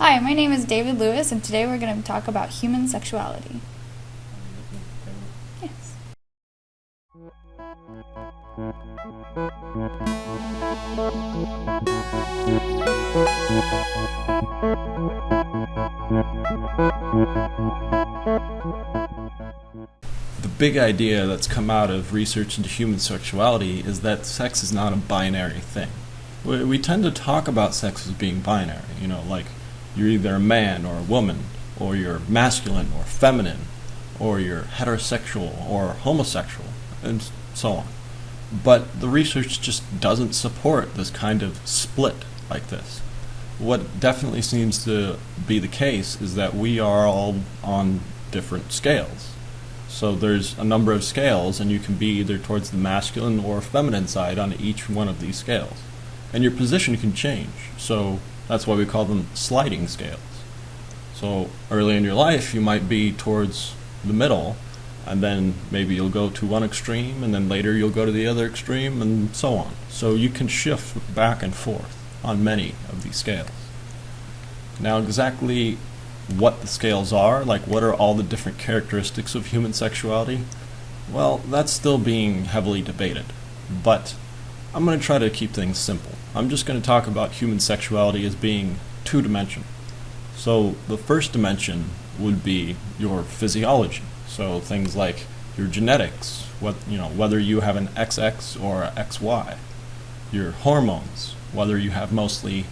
Hi, my name is David Lewis, and today we're going to talk about human sexuality. Yes. The big idea that's come out of research into human sexuality is that sex is not a binary thing. We tend to talk about sex as being binary, like you're either a man or a woman, or you're masculine or feminine, or you're heterosexual or homosexual, and so on. But the research just doesn't support this kind of split like this. What definitely seems to be the case is that we are all on different scales. So there's a number of scales, and you can be either towards the masculine or feminine side on each one of these scales. And your position can change, so that's why we call them sliding scales. So early in your life, you might be towards the middle, and then maybe you'll go to one extreme, and then later you'll go to the other extreme, and so on. So you can shift back and forth on many of these scales. Now, exactly what the scales are, like what are all the different characteristics of human sexuality, well, that's still being heavily debated. But I'm going to try to keep things simple. I'm just going to talk about human sexuality as being two-dimensional. So the first dimension would be your physiology. So things like your genetics, whether you have an XX or a XY. Your hormones, whether you have mostly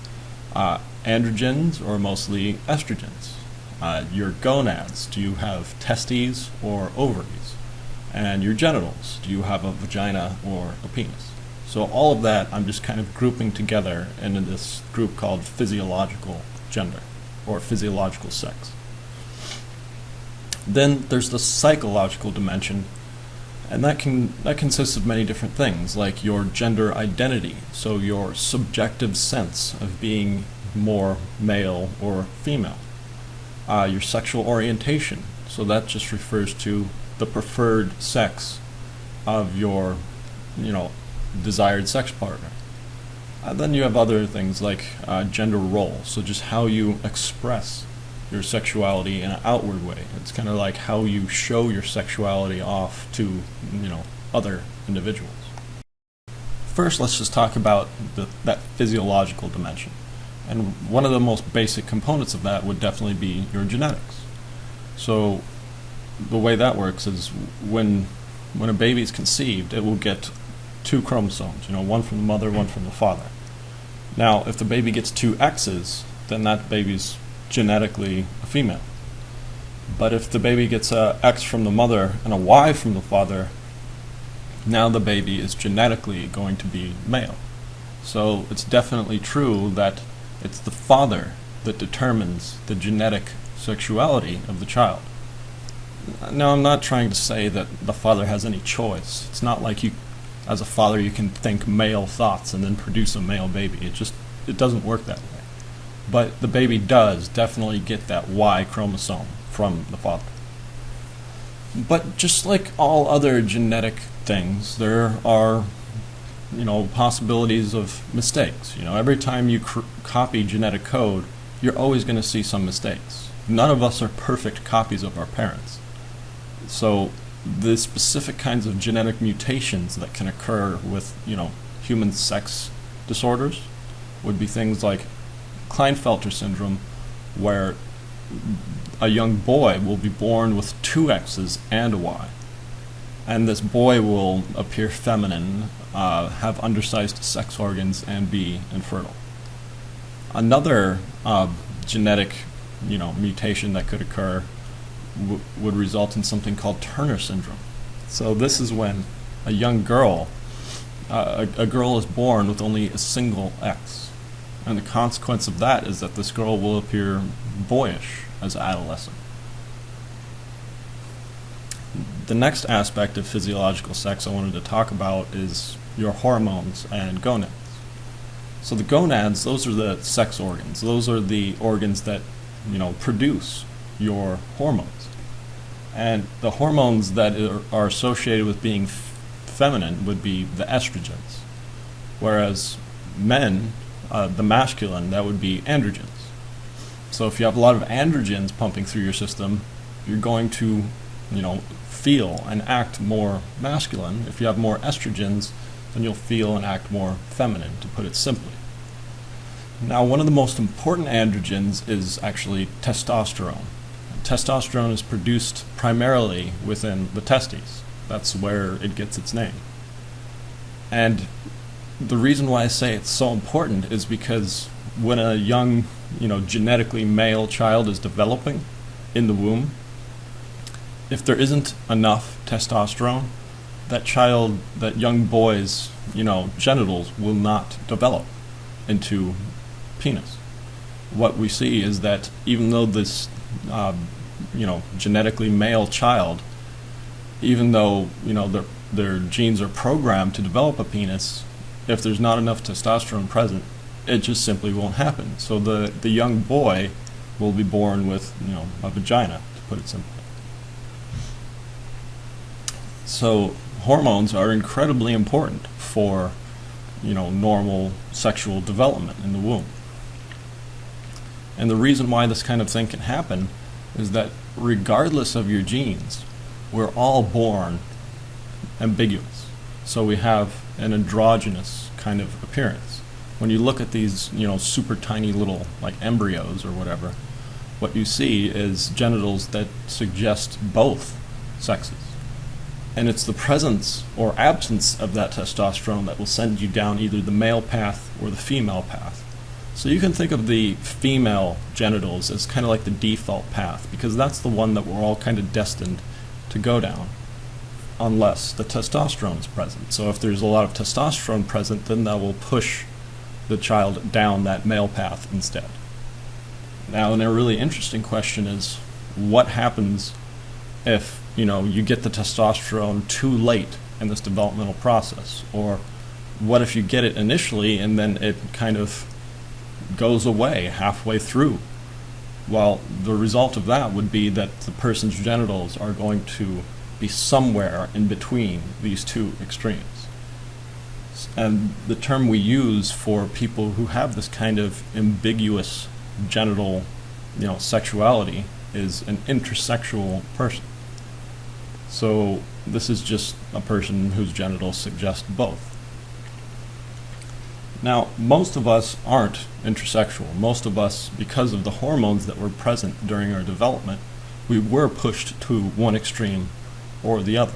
androgens or mostly estrogens. Your gonads, do you have testes or ovaries? And your genitals, do you have a vagina or a penis? So all of that I'm just kind of grouping together into this group called physiological gender, or physiological sex. Then there's the psychological dimension, and that consists of many different things, like your gender identity, so your subjective sense of being more male or female. Your sexual orientation, so that just refers to the preferred sex of your, desired sex partner. Then you have other things like gender role, so just how you express your sexuality in an outward way. It's kind of like how you show your sexuality off to, other individuals. First, let's just talk about that physiological dimension. And one of the most basic components of that would definitely be your genetics. So the way that works is when a baby is conceived, it will get two chromosomes, one from the mother, one from the father. Now, if the baby gets two X's, then that baby's genetically a female. But if the baby gets a X from the mother and a Y from the father, now the baby is genetically going to be male. So it's definitely true that it's the father that determines the genetic sexuality of the child. Now, I'm not trying to say that the father has any choice. It's not like you, as a father, you can think male thoughts and then produce a male baby. It doesn't work that way. But the baby does definitely get that Y chromosome from the father. But just like all other genetic things, there are possibilities of mistakes. Every time you copy genetic code, you're always going to see some mistakes. None of us are perfect copies of our parents. So the specific kinds of genetic mutations that can occur with, human sex disorders would be things like Klinefelter syndrome, where a young boy will be born with two X's and a Y. And this boy will appear feminine, have undersized sex organs, and be infertile. Another genetic, mutation that could occur would result in something called Turner syndrome. So this is when a young girl, a girl is born with only a single X, and the consequence of that is that this girl will appear boyish as an adolescent. The next aspect of physiological sex I wanted to talk about is your hormones and gonads. So the gonads, those are the sex organs. Those are the organs that, produce your hormones. And the hormones that are associated with being feminine would be the estrogens. Whereas men, the masculine, that would be androgens. So if you have a lot of androgens pumping through your system, you're going to, feel and act more masculine. If you have more estrogens, then you'll feel and act more feminine, to put it simply. Now, one of the most important androgens is actually testosterone. Testosterone is produced primarily within the testes. That's where it gets its name. And the reason why I say it's so important is because when a young, genetically male child is developing in the womb, if there isn't enough testosterone, that young boy's, genitals will not develop into penis. What we see is that even though this, genetically male child, even though, their genes are programmed to develop a penis, if there's not enough testosterone present, it just simply won't happen. So the young boy will be born with, a vagina, to put it simply. So hormones are incredibly important for, normal sexual development in the womb. And the reason why this kind of thing can happen is that regardless of your genes, we're all born ambiguous. So we have an androgynous kind of appearance. When you look at these, super tiny little, like embryos or whatever, what you see is genitals that suggest both sexes. And it's the presence or absence of that testosterone that will send you down either the male path or the female path. So you can think of the female genitals as kind of like the default path, because that's the one that we're all kind of destined to go down, unless the testosterone is present. So if there's a lot of testosterone present, then that will push the child down that male path instead. Now, and a really interesting question is, what happens if, you get the testosterone too late in this developmental process? Or what if you get it initially and then it kind of goes away halfway through? Well, the result of that would be that the person's genitals are going to be somewhere in between these two extremes. And the term we use for people who have this kind of ambiguous genital, sexuality is an intersexual person. So this is just a person whose genitals suggest both. Now, most of us aren't intersexual. Most of us, because of the hormones that were present during our development, we were pushed to one extreme or the other.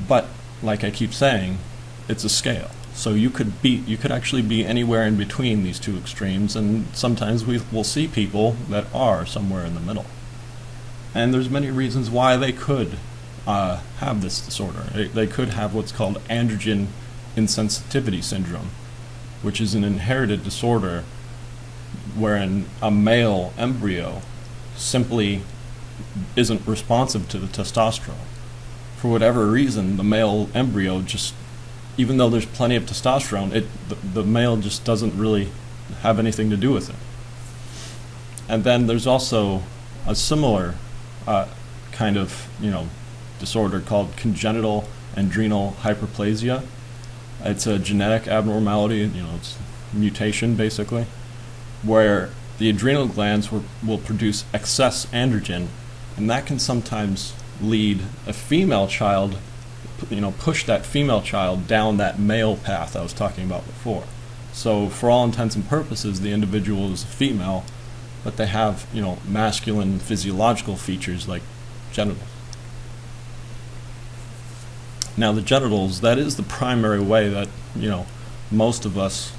But, like I keep saying, it's a scale. So you could actually be anywhere in between these two extremes, and sometimes we'll see people that are somewhere in the middle. And there's many reasons why they could have this disorder. They could have what's called androgen insensitivity syndrome, which is an inherited disorder wherein a male embryo simply isn't responsive to the testosterone. For whatever reason, the male embryo just, even though there's plenty of testosterone, the male just doesn't really have anything to do with it. And then there's also a similar kind of, disorder called congenital adrenal hyperplasia. It's a genetic abnormality, it's mutation basically, where the adrenal glands will produce excess androgen, and that can sometimes lead a female child, push that female child down that male path I was talking about before. So for all intents and purposes, the individual is a female, but they have, masculine physiological features like genitals. Now the genitals, that is the primary way that, most of us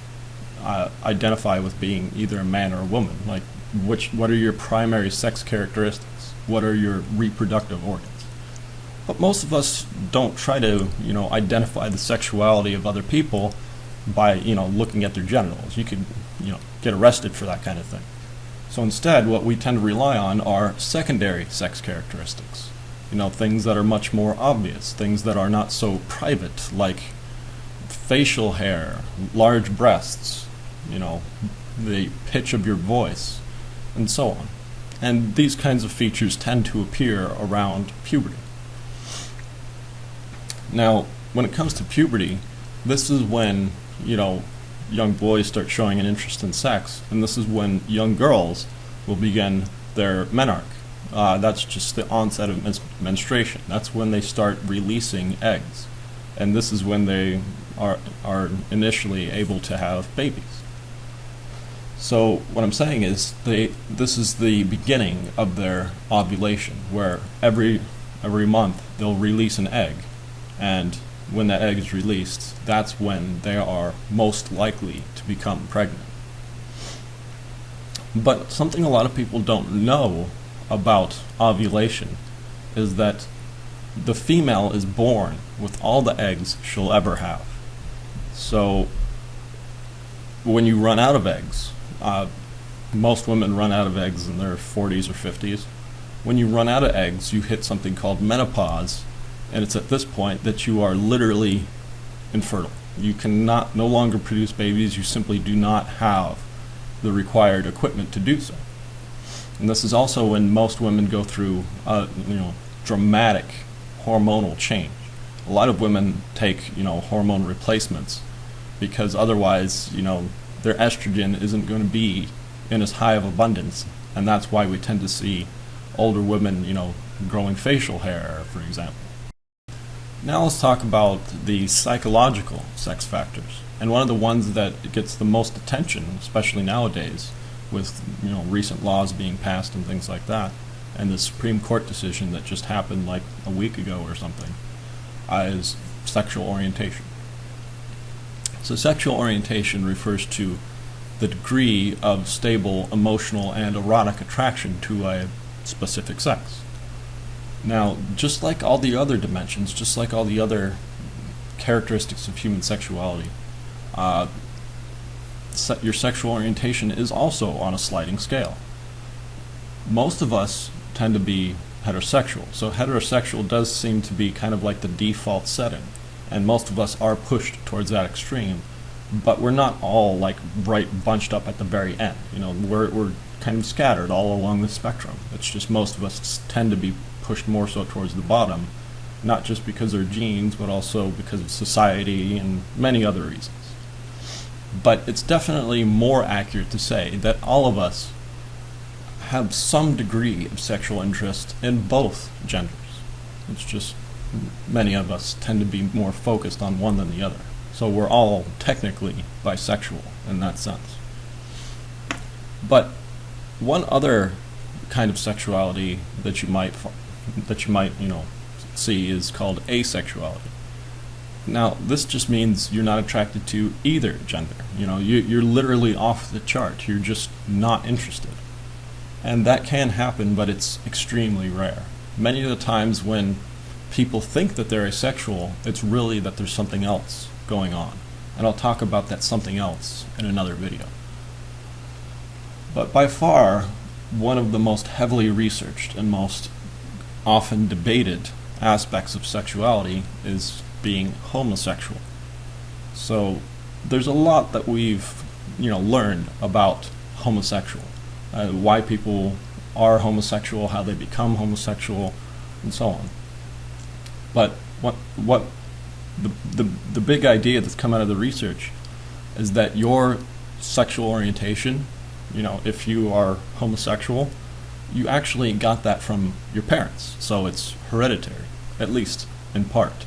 identify with being either a man or a woman. Like, what are your primary sex characteristics? What are your reproductive organs? But most of us don't try to, identify the sexuality of other people by, looking at their genitals. You could, get arrested for that kind of thing. So instead, what we tend to rely on are secondary sex characteristics. Things that are much more obvious, things that are not so private, like facial hair, large breasts, the pitch of your voice, and so on. And these kinds of features tend to appear around puberty. Now, when it comes to puberty, this is when, young boys start showing an interest in sex, and this is when young girls will begin their menarche. That's just the onset of menstruation. That's when they start releasing eggs. And this is when they are initially able to have babies. So what I'm saying is this is the beginning of their ovulation, where every month they'll release an egg, and when that egg is released, that's when they are most likely to become pregnant. But something a lot of people don't know about ovulation is that the female is born with all the eggs she'll ever have. So when you run out of eggs, most women run out of eggs in their 40s or 50s. When you run out of eggs, you hit something called menopause, and it's at this point that you are literally infertile. You cannot no longer produce babies. You simply do not have the required equipment to do so. And this is also when most women go through dramatic hormonal change. A lot of women take hormone replacements because otherwise their estrogen isn't going to be in as high of abundance, and that's why we tend to see older women growing facial hair, for example. Now let's talk about the psychological sex factors. And one of the ones that gets the most attention, especially nowadays, with recent laws being passed and things like that, and the Supreme Court decision that just happened like a week ago or something, is sexual orientation. So sexual orientation refers to the degree of stable emotional and erotic attraction to a specific sex. Now, just like all the other dimensions, just like all the other characteristics of human sexuality, your sexual orientation is also on a sliding scale. Most of us tend to be heterosexual, so heterosexual does seem to be kind of like the default setting, and most of us are pushed towards that extreme, but we're not all like right bunched up at the very end. We're kind of scattered all along the spectrum. It's just most of us tend to be pushed more so towards the bottom, not just because of genes, but also because of society and many other reasons. But it's definitely more accurate to say that all of us have some degree of sexual interest in both genders. It's just many of us tend to be more focused on one than the other. So we're all technically bisexual in that sense. But one other kind of sexuality that you might see is called asexuality. Now, this just means you're not attracted to either gender. You're literally off the chart. You're just not interested. And that can happen, but it's extremely rare. Many of the times when people think that they're asexual, it's really that there's something else going on. And I'll talk about that something else in another video. But by far, one of the most heavily researched and most often debated aspects of sexuality is being homosexual. So there's a lot that we've learned about homosexual, why people are homosexual, how they become homosexual, and so on. But what the big idea that's come out of the research is that your sexual orientation, if you are homosexual, you actually got that from your parents, so it's hereditary, at least in part.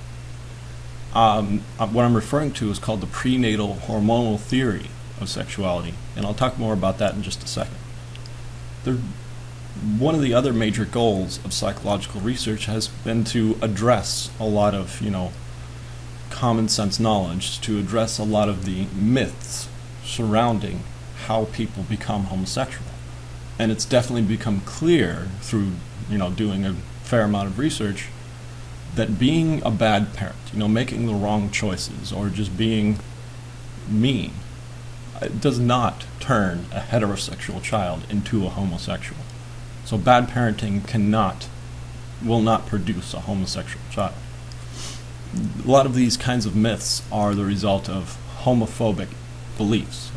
What I'm referring to is called the prenatal hormonal theory of sexuality, and I'll talk more about that in just a second. One of the other major goals of psychological research has been to address a lot of, common sense knowledge, to address a lot of the myths surrounding how people become homosexual. And it's definitely become clear through, doing a fair amount of research that being a bad parent, making the wrong choices or just being mean, it does not turn a heterosexual child into a homosexual. So bad parenting will not produce a homosexual child. A lot of these kinds of myths are the result of homophobic beliefs.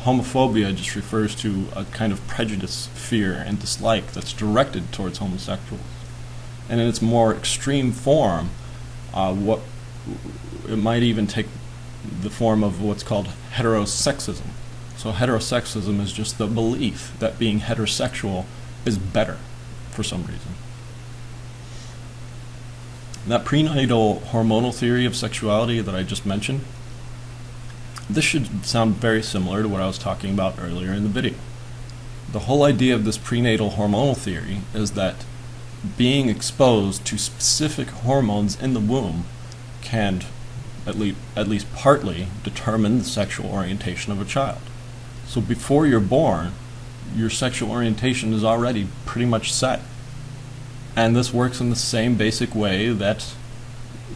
Homophobia just refers to a kind of prejudice, fear, and dislike that's directed towards homosexuals. And in its more extreme form, it might even take the form of what's called heterosexism. So heterosexism is just the belief that being heterosexual is better for some reason. That prenatal hormonal theory of sexuality that I just mentioned, this should sound very similar to what I was talking about earlier in the video. The whole idea of this prenatal hormonal theory is that being exposed to specific hormones in the womb can, at least partly, determine the sexual orientation of a child. So before you're born, your sexual orientation is already pretty much set. And this works in the same basic way that,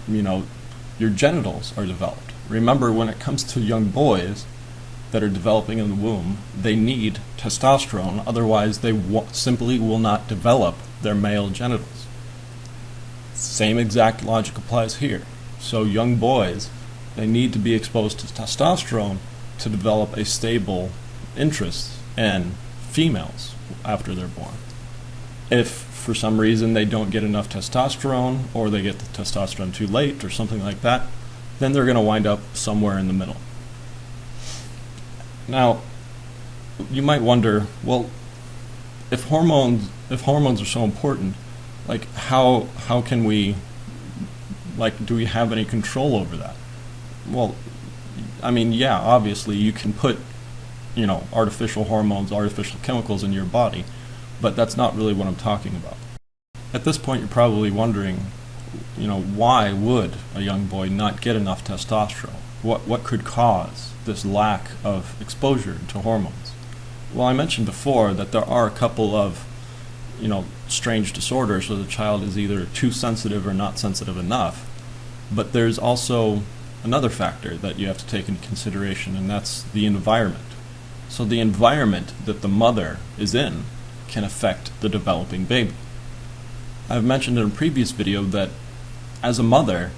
your genitals are developed. Remember, when it comes to young boys that are developing in the womb, they need testosterone, otherwise they simply will not develop their male genitals. Same exact logic applies here. So young boys, they need to be exposed to testosterone to develop a stable interest in females after they're born. If for some reason they don't get enough testosterone, or they get the testosterone too late or something like that, then they're going to wind up somewhere in the middle. Now, you might wonder, well, if hormones are so important, how can we, do we have any control over that? Well, yeah, obviously you can put, artificial hormones, artificial chemicals in your body, but that's not really what I'm talking about. At this point, you're probably wondering, why would a young boy not get enough testosterone? What could cause this lack of exposure to hormones? Well, I mentioned before that there are a couple of, strange disorders where the child is either too sensitive or not sensitive enough, but there's also another factor that you have to take into consideration, and that's the environment. So the environment that the mother is in can affect the developing baby. I've mentioned in a previous video that as a mother,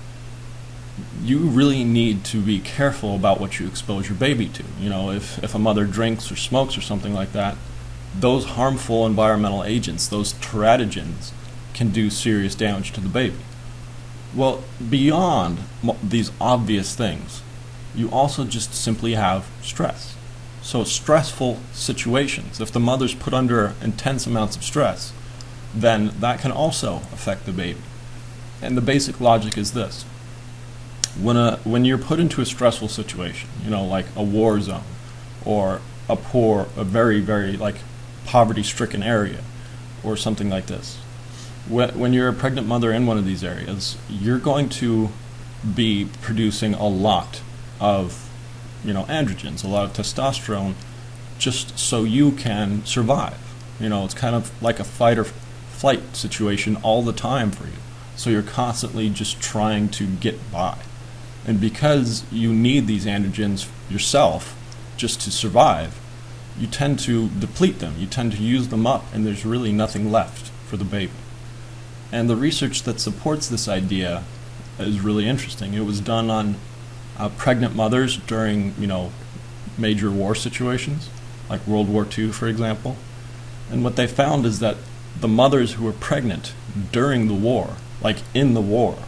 you really need to be careful about what you expose your baby to. If a mother drinks or smokes or something like that, those harmful environmental agents, those teratogens, can do serious damage to the baby. Well, beyond these obvious things, you also just simply have stress. So stressful situations, if the mother's put under intense amounts of stress, then that can also affect the baby. And the basic logic is this. When you're put into a stressful situation, like a war zone, or a very, very, poverty-stricken area, or something like this, when you're a pregnant mother in one of these areas, you're going to be producing a lot of, androgens, a lot of testosterone, just so you can survive. It's kind of like a fight or flight situation all the time for you. So you're constantly just trying to get by. And because you need these androgens yourself just to survive, you tend to deplete them, you tend to use them up, and there's really nothing left for the baby. And the research that supports this idea is really interesting. It was done on pregnant mothers during, major war situations, like World War II, for example. And what they found is that the mothers who were pregnant during the war, in the war,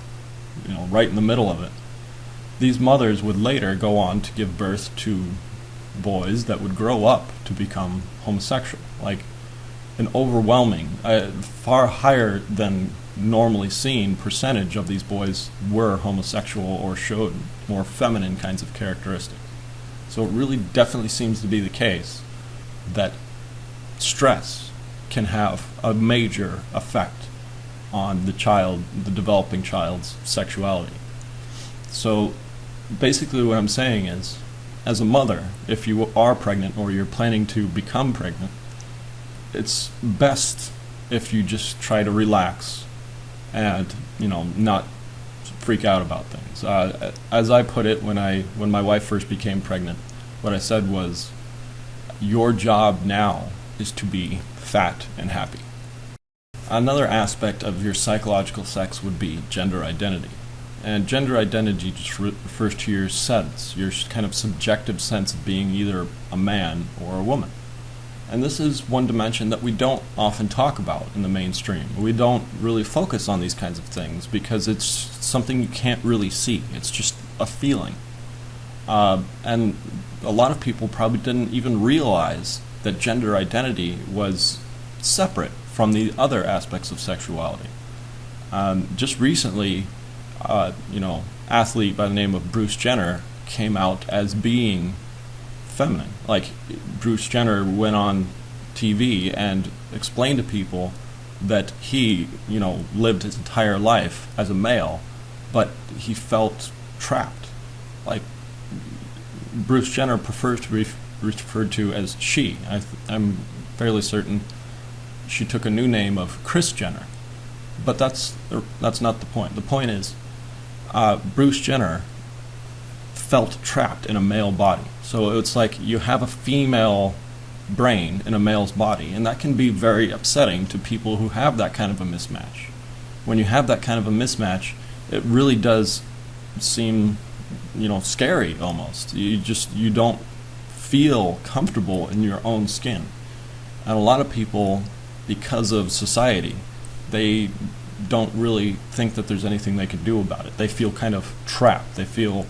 right in the middle of it, these mothers would later go on to give birth to boys that would grow up to become homosexual. An overwhelming, far higher than normally seen percentage of these boys were homosexual or showed more feminine kinds of characteristics. So it really definitely seems to be the case that stress can have a major effect on the developing child's sexuality. So basically what I'm saying is, as a mother, if you are pregnant or you're planning to become pregnant, it's best if you just try to relax and not freak out about things. As I put it when my wife first became pregnant, what I said was, your job now is to be fat and happy. Another aspect of your psychological sex would be gender identity. And gender identity just refers to your sense, your kind of subjective sense of being either a man or a woman. And this is one dimension that we don't often talk about in the mainstream. We don't really focus on these kinds of things because it's something you can't really see. It's just a feeling. And a lot of people probably didn't even realize that gender identity was separate from the other aspects of sexuality. Just recently, athlete by the name of Bruce Jenner came out as being feminine. Like, Bruce Jenner went on TV and explained to people that he, lived his entire life as a male, but he felt trapped. Like, Bruce Jenner prefers to be referred to as she. I'm fairly certain she took a new name of Kris Jenner. But that's not the point. The point is, Bruce Jenner felt trapped in a male body. So it's like you have a female brain in a male's body, and that can be very upsetting to people who have that kind of a mismatch. When you have that kind of a mismatch, it really does seem, scary almost. You don't feel comfortable in your own skin. And a lot of people, because of society, they don't really think that there's anything they can do about it. They feel kind of trapped. They feel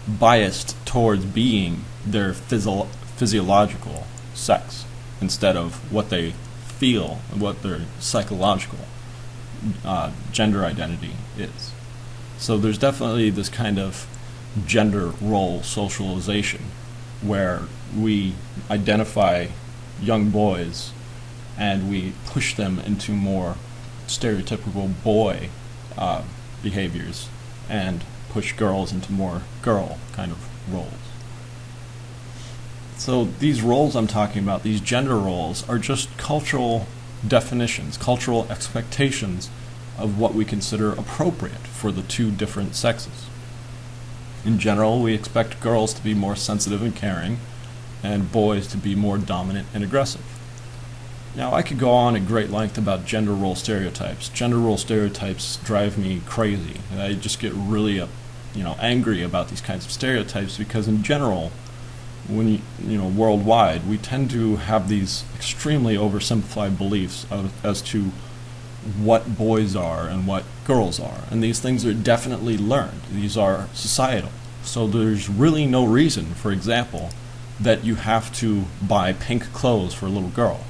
biased towards being their physiological sex instead of what they feel and what their psychological gender identity is. So there's definitely this kind of gender role socialization where we identify young boys and we push them into more stereotypical boy behaviors and push girls into more girl kind of roles. So these roles I'm talking about, these gender roles, are just cultural definitions, cultural expectations of what we consider appropriate for the two different sexes. In general, we expect girls to be more sensitive and caring, and boys to be more dominant and aggressive. Now, I could go on at great length about gender role stereotypes. Gender role stereotypes drive me crazy, and I just get really, angry about these kinds of stereotypes because, in general, worldwide, we tend to have these extremely oversimplified beliefs as to what boys are and what girls are, and these things are definitely learned. These are societal. So there's really no reason, for example, that you have to buy pink clothes for a little girl.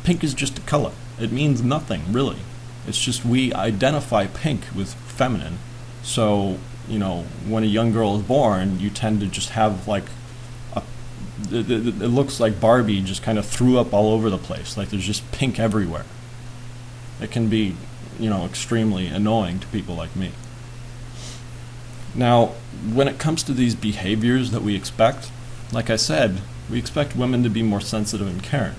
Pink is just a color. It means nothing, really. It's just we identify pink with feminine. So, when a young girl is born, you tend to just have it looks like Barbie just kind of threw up all over the place. Like there's just pink everywhere. It can be, extremely annoying to people like me. Now, when it comes to these behaviors that we expect, like I said, we expect women to be more sensitive and caring.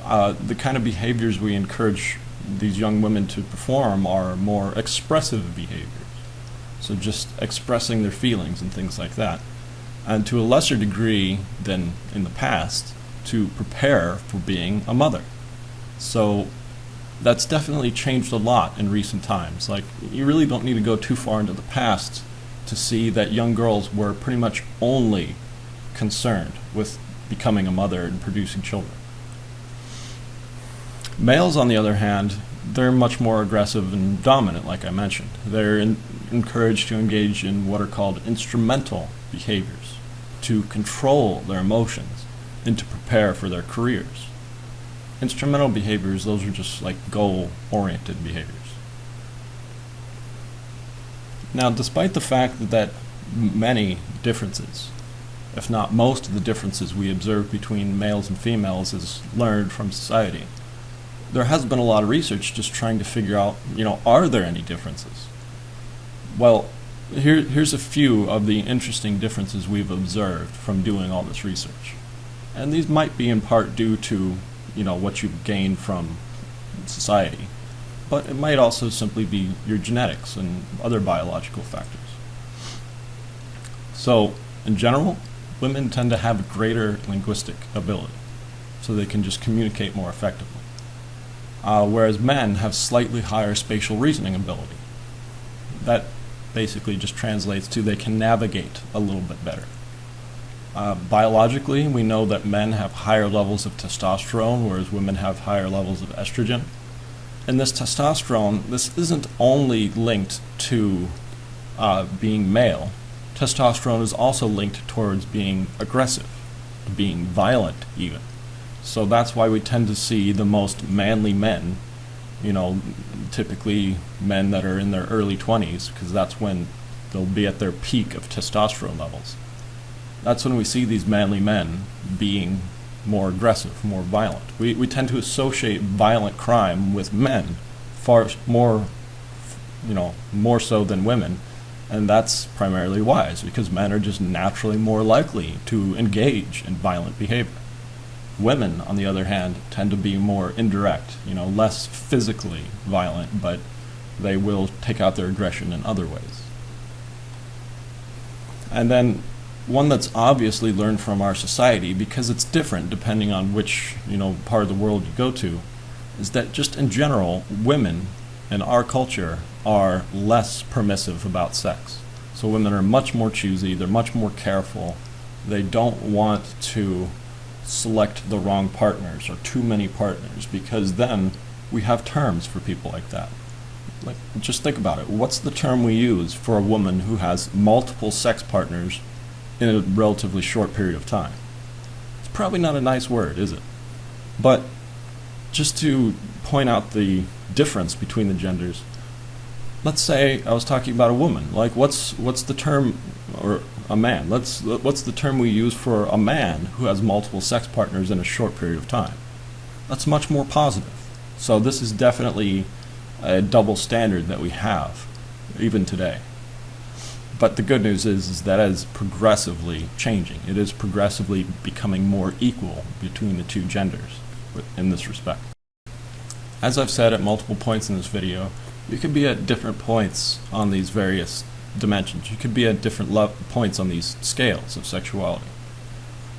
The kind of behaviors we encourage these young women to perform are more expressive behaviors. So just expressing their feelings and things like that. And to a lesser degree than in the past, to prepare for being a mother. So that's definitely changed a lot in recent times. Like, you really don't need to go too far into the past to see that young girls were pretty much only concerned with becoming a mother and producing children. Males, on the other hand, they're much more aggressive and dominant, like I mentioned. They're encouraged to engage in what are called instrumental behaviors, to control their emotions and to prepare for their careers. Instrumental behaviors, those are just like goal-oriented behaviors. Now, despite the fact that many differences, if not most of the differences we observe between males and females is learned from society, there has been a lot of research just trying to figure out, are there any differences? Well, here's a few of the interesting differences we've observed from doing all this research. And these might be in part due to, what you've gained from society, but it might also simply be your genetics and other biological factors. So, in general, women tend to have greater linguistic ability, so they can just communicate more effectively. Whereas men have slightly higher spatial reasoning ability. That basically just translates to they can navigate a little bit better. Biologically, we know that men have higher levels of testosterone, whereas women have higher levels of estrogen. And this testosterone, this isn't only linked to being male, testosterone is also linked towards being aggressive, being violent even. So that's why we tend to see the most manly men, typically men that are in their early 20s, because that's when they'll be at their peak of testosterone levels. That's when we see these manly men being more aggressive, more violent. We tend to associate violent crime with men far more, more so than women, and that's primarily wise, because men are just naturally more likely to engage in violent behavior. Women, on the other hand, tend to be more indirect, less physically violent, but they will take out their aggression in other ways. And then one that's obviously learned from our society, because it's different depending on which part of the world you go to, is that just in general, women in our culture are less permissive about sex. So women are much more choosy, they're much more careful, they don't want to select the wrong partners or too many partners, because then we have terms for people like that. Like, just think about it. What's the term we use for a woman who has multiple sex partners in a relatively short period of time? It's probably not a nice word, is it? But just to point out the difference between the genders, let's say I was talking about a woman. Like, what's the term, or a man? What's the term we use for a man who has multiple sex partners in a short period of time? That's much more positive. So this is definitely a double standard that we have, even today. But the good news is that it is progressively changing. It is progressively becoming more equal between the two genders in this respect. As I've said at multiple points in this video, you could be at different points on these various dimensions. You could be at different points on these scales of sexuality.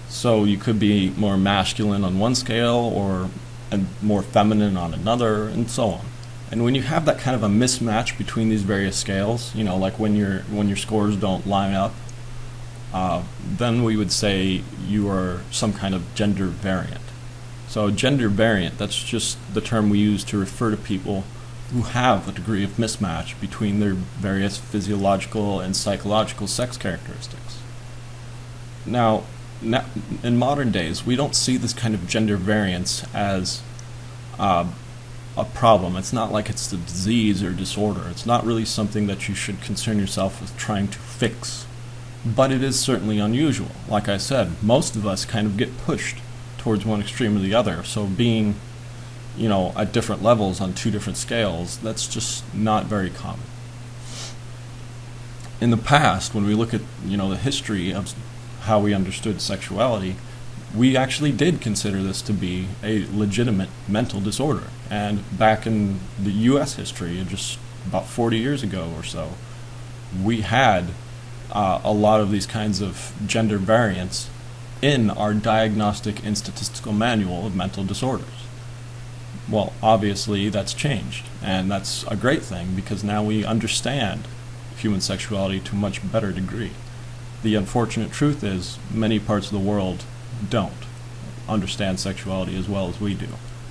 So you could be more masculine on one scale and more feminine on another, and so on. And when you have that kind of a mismatch between these various scales, like when your scores don't line up, then we would say you are some kind of gender variant. So gender variant, that's just the term we use to refer to people who have a degree of mismatch between their various physiological and psychological sex characteristics. Now, in modern days, we don't see this kind of gender variance as a problem. It's not like it's a disease or disorder. It's not really something that you should concern yourself with trying to fix. But it is certainly unusual. Like I said, most of us kind of get pushed towards one extreme or the other. So being, at different levels on two different scales, that's just not very common. In the past, when we look at, the history of how we understood sexuality, we actually did consider this to be a legitimate mental disorder. And back in the U.S. history, just about 40 years ago or so, we had a lot of these kinds of gender variants in our Diagnostic and Statistical Manual of Mental Disorders. Well, obviously that's changed, and that's a great thing, because now we understand human sexuality to a much better degree. The unfortunate truth is many parts of the world don't understand sexuality as well as we do.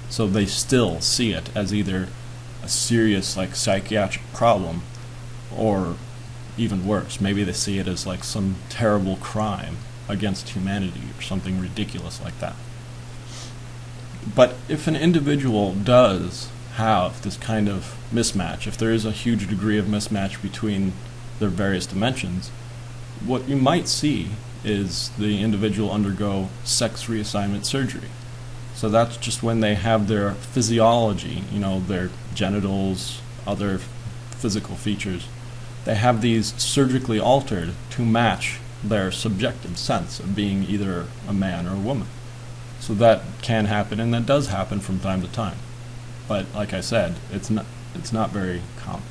So they still see it as either a serious psychiatric problem, or even worse, maybe they see it as some terrible crime against humanity or something ridiculous like that. But if an individual does have this kind of mismatch, if there is a huge degree of mismatch between their various dimensions, what you might see is the individual undergo sex reassignment surgery. So that's just when they have their physiology, their genitals, other physical features, they have these surgically altered to match their subjective sense of being either a man or a woman. So that can happen, and that does happen from time to time. But like I said, it's not very common.